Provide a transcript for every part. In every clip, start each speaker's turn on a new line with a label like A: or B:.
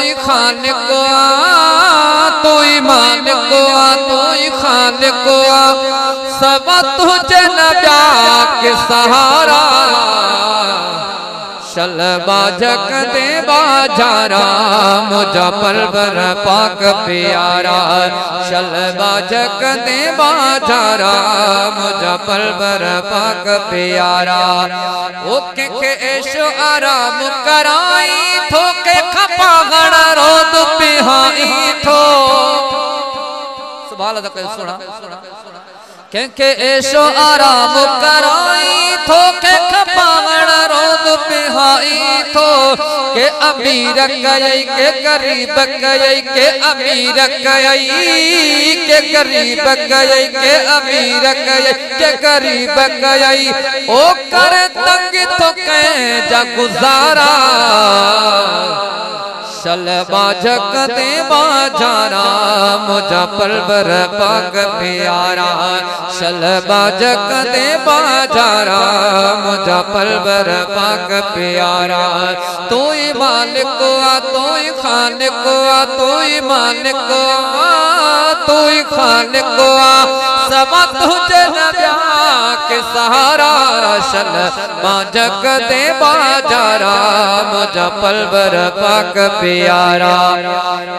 A: ही खालिक तू ही मालिक तू ही खालिक सब तुझे नबिया के सहारा चल बाजक दे बाजारा मुझा परवर पाक प्यारा चल बाजक दे बाजारा मुझा परवर पाक प्यारा ओ के ऐशो आराम कराई थो के खपा गण रोद पिहाई थो सुभान अल्लाह का सुना के ऐशो आराम कराई थो के खपा गण रोद पिहाई थो के अमीर कयई के गरीब कयई के अमीर कयई के गरीब कयई के अमीर कयई के गरीब कयई ओ कर तंग तो कह जा गुजारा चल बाजक दे बाजारा मुझा परवर पाक प्यारा चल बाजक दे बाजारा मुझा परवर पाक प्यारा तू ही मालिक तू ही खालिक तू ही मालिक तू ही खालिक सब तुझे नबिया के सहारा चल बाजक दे बाजारा मुझा परवर पाक प्यारा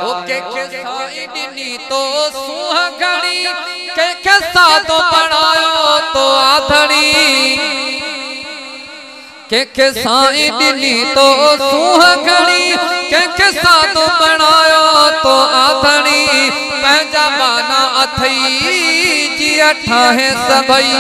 A: ओ के साई दिनी तो सुह घड़ी के साधो बनायो तो आधड़ी के साई दिनी तो सुह घड़ी के साधो बनायो तो आधड़ी पंहिंजा माना अथई जी अठाहे सबई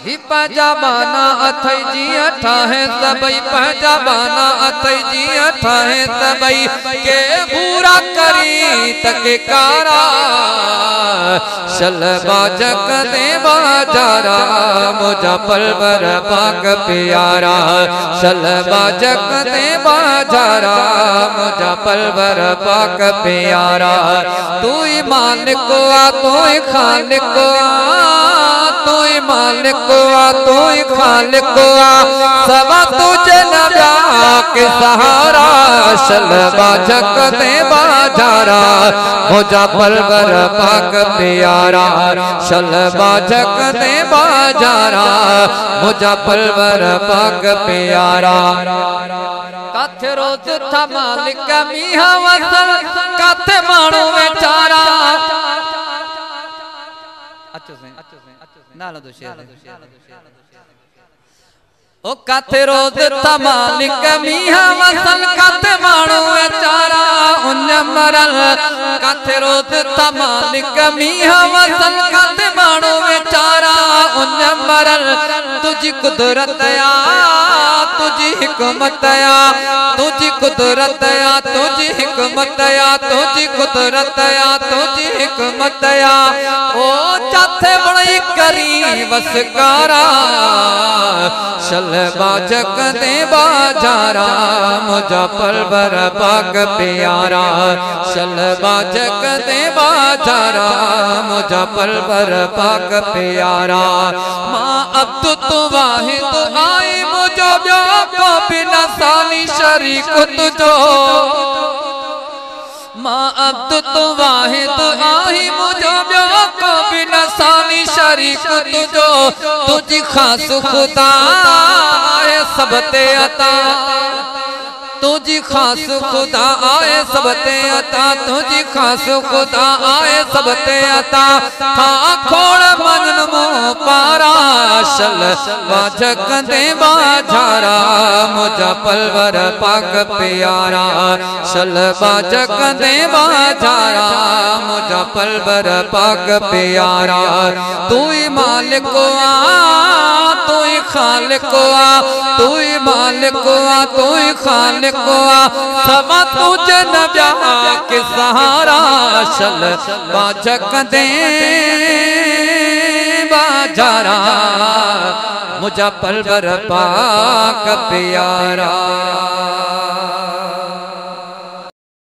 A: ही पजामाना अथई जी अठाहे सबई पजामाना अथई जी अठाहे सबई के पूरा करी तके कारा चल बाजक दे बाजारा मुझा परवर पाक प्यारा चल बाजक दे बाजारा मुझा परवर पाक प्यारा तू ही मालिक तू ही खालिक तू ही मालिक तू ही खालिक सब तुझे नबिया के सहारा चल बाजक दे बाजारा मुझा परवर पाक प्यारा चल बाजक दे बाजारा मुझा परवर पाक प्यारा काथे रोज था मालिक मीहा वसल काथे मानू बेचारा नाला दो शेर ओ काथे रोज था मालिक मीहा वसल काथे मानू बेचारा उन मरल काथे रोज था मालिक मीहा वसल काथे मानू बेचारा उन मरल तुझी कुदरत या तुझी हिकमत या तुझी कुदरत या तुझी हिकमत या तुझी कुदरत या तुझी हिकमत या ओ चाथे बड़ी करी वसकारा चल बाजक दे बाजारा मुझा परवर पाक प्यारा चल बाजक दे बाजारा मुझा परवर पाक प्यारा माँ अब्द तू वाहिद आई मुझो ब्यो को बिना सानी शरीक तुझो माँ अब्द तू वाहिद आई मुझो ब्यो को बिना सानी शरीक तुझो तुझी खास खुदा आए सब ते अता तुझी खास खुदा आए सब ते अता तुझी खास खुदा आए सब ते अता था खोड़ मनन मुँह पारा चल बाजक दे बाजारा मुझा परवर पाक प्यारा चल बाजक दे बाजारा मुझा परवर पाक प्यारा तू ही मालिक तू ही खालिक तू ही मालिक तू ही खालिक सब तुझे नबिया के सहारा चल बाजक दे बाजारा मुझा परवर पाक प्यारा।